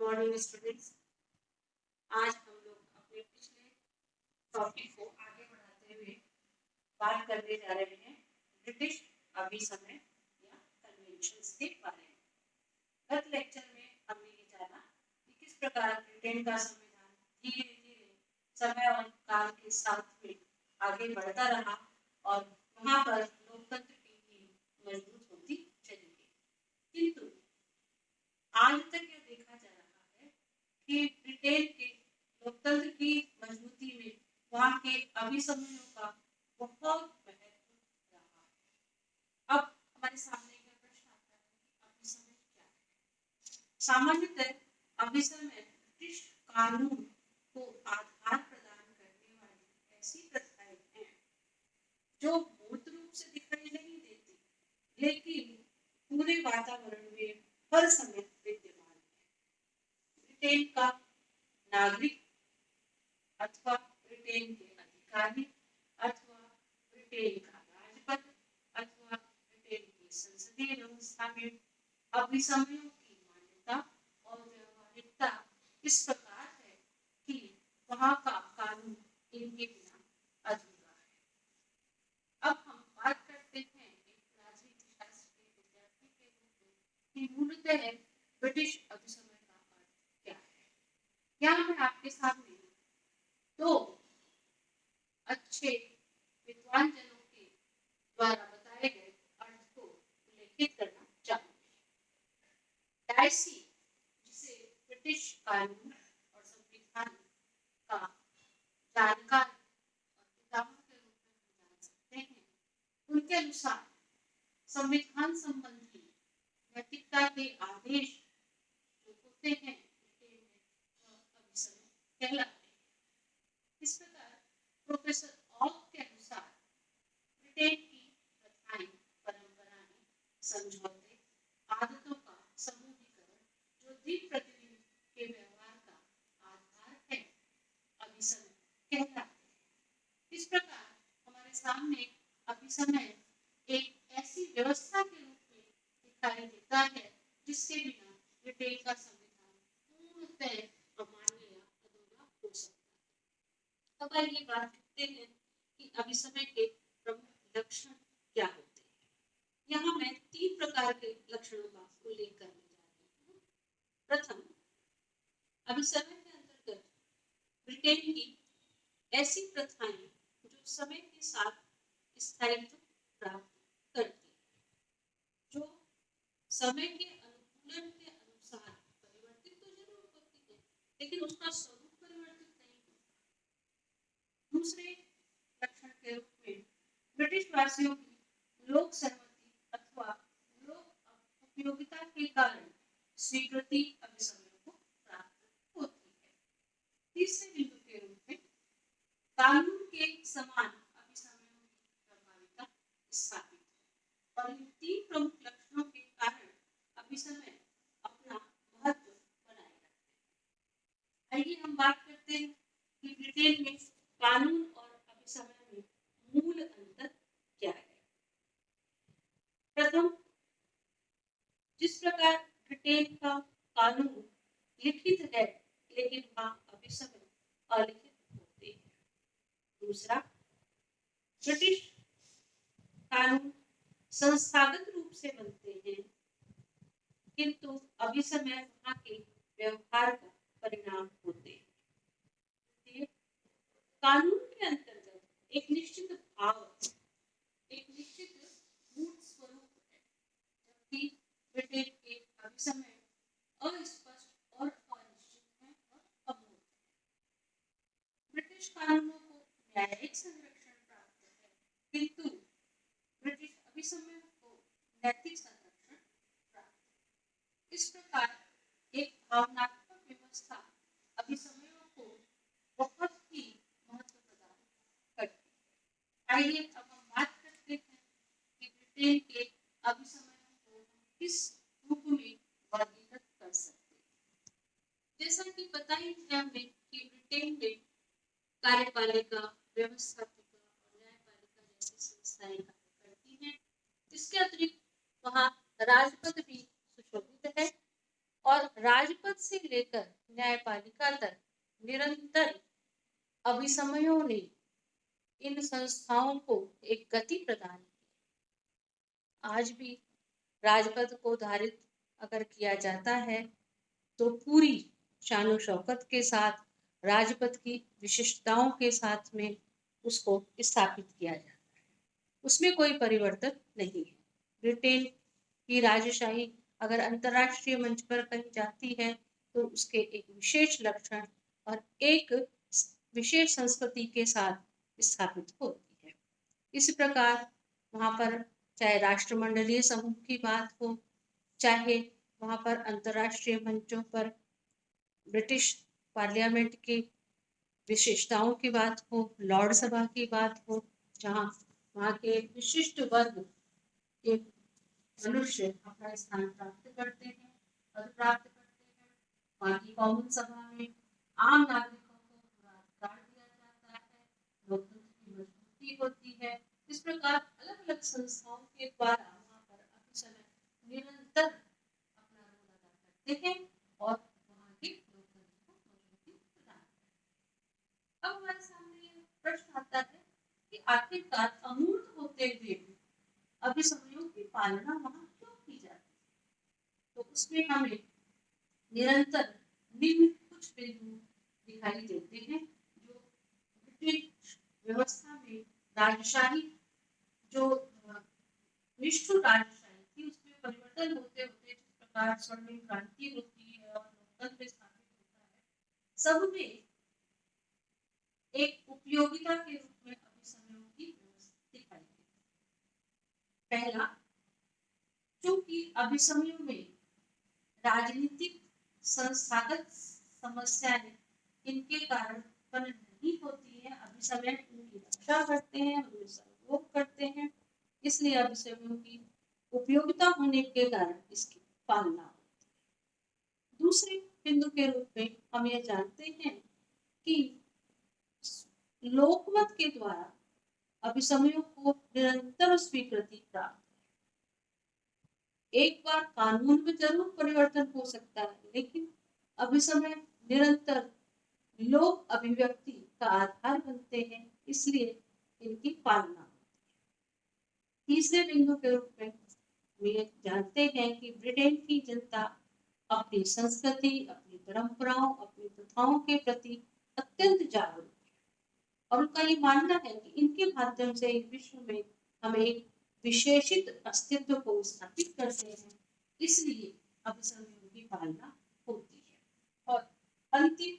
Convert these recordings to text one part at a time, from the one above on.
Morning students. आज हम लोग अपने पिछले टॉपिक को आगे बढ़ाते हुए बात करने जा रहे हैं ब्रिटिश अभिसमय या कन्वेंशंस के बारे में। गत लेक्चर में हमने ये जाना कि किस प्रकार ब्रिटेन का संविधान धीरे धीरे समय और काल के साथ में आगे बढ़ता रहा और वहाँ पर लोकतंत्र की नींव मजबूत होती चली गई। किंतु आज तक यह देखा जा रहा है कि ब्रिटेन के लोकतंत्र की मजबूती में वहाँ के अभिसमयों का बहुत महत्व रहा है। अब हमारे सामने यह प्रश्न आता है कि अभिसमय क्या है। सामान्यतः अभिसमय ब्रिटिश कानून को आधार प्रदान करने वाली ऐसी प्रथाएं हैं जो मूर्त रूप से दिखाई नहीं देती, लेकिन पूरे वातावरण में हर समय विद्यमान है। ब्रिटेन का नागरिक अथवा ब्रिटेन के अधिकारी अथवा ब्रिटेन का राजपद अथवा ब्रिटेन की संसदीय व्यवस्था में अभिसमयों की मान्यता और व्यवहारिकता इस प्रकार है कि वहाँ का कानून इनके बिना अधूरा है। अब हम बात करते हैं एक राजनीति शास्त्र के विद्यार्थी के रूप में कि मूलतः ब्रिटिश अभिसमय का अर्थ क्या है। यहाँ मैं आपके सामने दो अच्छे विद्वान जनों के द्वारा बताए गए अर्थ को उल्लेखित करना चाहूंगी। डायसी, जिसे ब्रिटिश कानून और संविधान का जानकार और पितामह के रूप में हम जान सकते हैं, उनके अनुसार संविधान संबंधी नैतिकता के आदेश जो होते हैं अभिसमय कहलाते हैं। इस प्रकार प्रोफेसर ऑफ के अनुसार ब्रिटेन की प्रथाएं, परंपराएं, समझौते, आदतों का समूहीकरण जो दिन प्रतिदिन के व्यवहार का आधार है, अभिसमय कहलाते हैं। इस प्रकार हमारे सामने अभिसमय एक ऐसी व्यवस्था के रूप में दिखाई देता है जिसके बिना ब्रिटेन का संविधान पूर्णतः अमान्य या अधूरा हो सकता है। अब आइए बात करते हैं कि अभिसमय के प्रमुख लक्षण क्या होते हैं। यहाँ मैं 3 प्रकार के लक्षणों का उल्लेख करने जा रही हूँ। प्रथम, अभिसमय के अंतर्गत ब्रिटेन की ऐसी प्रथाएं जो समय के साथ स्थायित्व प्राप्त करती है, जो समय के अनुकूलन के अनुसार परिवर्तित तो जरूर होती है, लेकिन उसका स्वरूप परिवर्तित नहीं होता। दूसरे लक्षण के रूप में ब्रिटिश वासियों की लोक सहमति अथवा लोक उपयोगिता के कारण स्वीकृति अभिसमय को प्राप्त होती है। तीसरे बिंदु के रूप में कानून के समान अभिसमयों की प्रभाविता स्थापित है और इन 3 प्रमुख लक्षणों के कारण अभिसमय अपना महत्व बनाए रखते हैं। आइए हम बात करते हैं कि ब्रिटेन में कानून और अभिसमय में मूल अंतर क्या है। प्रथम, जिस प्रकार ब्रिटेन का कानून लिखित है लेकिन वहाँ अभिसमय अलिखित होते हैं। दूसरा, ब्रिटिश कानून संस्थागत रूप से बनते हैं किंतु अभिसमय वहाँ के व्यवहार का परिणाम होते हैं। कानून के अंतर्गत एक निश्चित भाव, एक निश्चित मूल स्वरूप है, जबकि ब्रिटेन के अभिसमय अस्पष्ट और अनिश्चित है और अमूर्त है। ब्रिटिश कानूनों को न्यायिक संरक्षण प्राप्त है किंतु ब्रिटिश अभिसमय को नैतिक संरक्षण प्राप्त है। इस प्रकार एक भावनात्मक व्यवस्था अभिसमयों को बहुत ही महत्व प्रदान करती है। आइए अब हम बात करते हैं कि ब्रिटेन के अभिसमयों को किस रूप में वर्गीकृत कर सकते हैं। जैसा कि पता ही है हमें कि ब्रिटेन में कार्यपालिका, व्यवस्थापिका और न्यायपालिका जैसी संस्थाएं कार्य करती हैं। इसके अतिरिक्त वहाँ राजपद भी सुशोभित है और राजपथ से लेकर न्यायपालिका तक निरंतर अभिसमयों ने इन संस्थाओं को एक गति प्रदान की। आज भी राजपथ को धारित अगर किया जाता है तो पूरी शानो शौकत के साथ राजपथ की विशिष्टताओं के साथ में उसको स्थापित किया जाता है, उसमें कोई परिवर्तन नहीं है। ब्रिटेन की राजशाही अगर अंतर्राष्ट्रीय मंच पर कही जाती है तो उसके एक विशेष लक्षण और एक विशेष संस्कृति के साथ स्थापित होती है। इस प्रकार वहाँ पर चाहे राष्ट्रमंडलीय समूह की बात हो, चाहे वहाँ पर अंतर्राष्ट्रीय मंचों पर ब्रिटिश पार्लियामेंट की विशेषताओं की बात हो, लॉर्ड सभा की बात हो, जहाँ वहाँ के विशिष्ट वर्ग के मनुष्य अपना स्थान प्राप्त करते हैं, पद प्राप्त करते हैं, वहाँ की कॉमन सभा में आम नागरिकों को पूरा अधिकार दिया जाता है, लोकतंत्र की मजबूती होती है। इस प्रकार अलग अलग संस्थाओं के द्वारा वहाँ पर अभिसमय निरंतर अपना रोल अदा करते हैं और वहाँ के लोकतंत्र को मजबूती प्रदान करते हैं। अब हमारे सामने प्रश्न आता है कि आखिरकार अमूर्त होते हुए अभिसमयों की पालना वहाँ क्यों की जाती है? तो उसमें हमें निरंतर निम्न कुछ बिंदु दिखाई देते हैं जो ब्रिटिश व्यवस्था में राजशाही जो निष्ठुर राजशाही थी उसमें परिवर्तन होते होते जिस प्रकार स्वर्णिम क्रांति होती है और लोकतंत्र स्थापित होता है, सब में एक उपयोगिता के रूप में अभिसमयों की व्यवस्था दिखाई देती है। पहला, चूंकि अभिसमयों में राजनीतिक संस्थागत समस्याएं इनके कारण उत्पन्न नहीं होती है, अभिसमय इनकी रक्षा करते हैं, उन्हें सहयोग करते हैं, इसलिए अभिसमयों की उपयोगिता होने के कारण इसकी पालना होती है। दूसरे बिंदु के रूप में हम ये जानते हैं कि लोकमत के द्वारा अभिसमयों को निरंतर स्वीकृति प्राप्त, एक बार कानून में जरूर परिवर्तन हो सकता है, लेकिन अभिसमय निरंतर लोक अभिव्यक्ति का आधार बनते हैं, इसलिए इनकी पालना होती है। तीसरे बिंदु के रूप में हम ये जानते हैं कि ब्रिटेन की जनता अपनी संस्कृति, अपनी परंपराओं, अपनी प्रथाओं के प्रति अत्यंत जागरूक है और उनका ये मानना है कि इनके माध्यम से विश्व में हम एक विशेषित अस्तित्व को स्थापित करते हैं, इसलिए अभिसमयों की पालना होती है। और अंतिम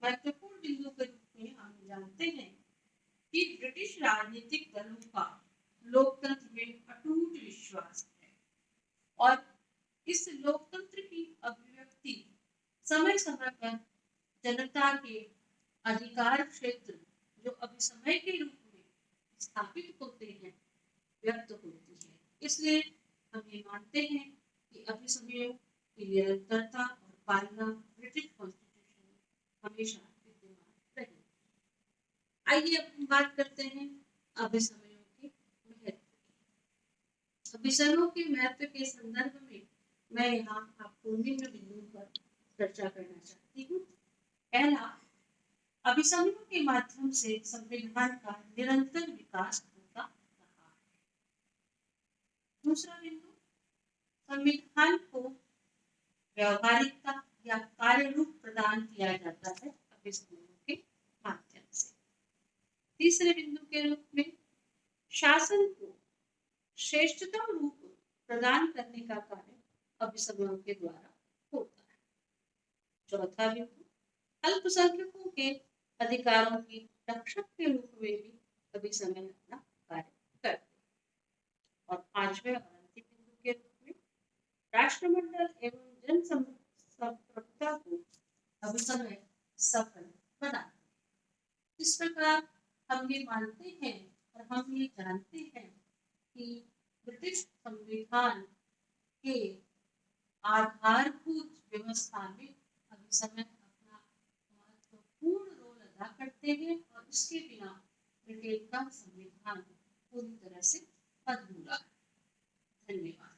महत्वपूर्ण बिंदु के रूप में हम जानते हैं कि ब्रिटिश राजनीतिक दलों का लोकतंत्र में अटूट विश्वास है और इस लोकतंत्र की अभिव्यक्ति समय समय पर जनता के अधिकार क्षेत्र जो अभिसमय के रूप में स्थापित होते हैं व्यक्त होती है। इसलिए हम ये मानते हैं कि अभिसमयों की निरंतरता और पालना ब्रिटिश कॉन्स्टिट्यूशन में हमेशा विद्यमान रही। आइए अब हम बात करते हैं अभिसमयों के महत्व की। अभिसमयों के महत्व के संदर्भ में मैं यहाँ आपको निम्न बिंदुओं पर चर्चा करना चाहती हूँ। पहला, अभिसमयों के माध्यम से संविधान का निरंतर विकास होता रहा है। दूसरा बिंदु, संविधान को व्यवहारिकता या कार्य रूप प्रदान किया जाता है अभिसमयों के माध्यम से। तीसरे बिंदु के रूप में शासन को श्रेष्ठतम रूप प्रदान करने का कार्य अभिसमयों के द्वारा होता है। चौथा बिंदु, अल्पसंख्यकों के अधिकारों की रक्षक के रूप में भी अभिसमय अपना कार्य करते हैं। और पांचवें और अंतिम बिंदु के रूप में राष्ट्रमंडल एवं जनसंपर्कता को अभिसमय सफल बनाते हैं। इस प्रकार हम ये मानते हैं और हम ये जानते हैं कि ब्रिटिश संविधान के आधारभूत व्यवस्था में अभिसमय अपना महत्वपूर्ण रोल अदा करते हैं और इसके बिना ब्रिटेन का संविधान पूरी तरह से अधूरा है। धन्यवाद।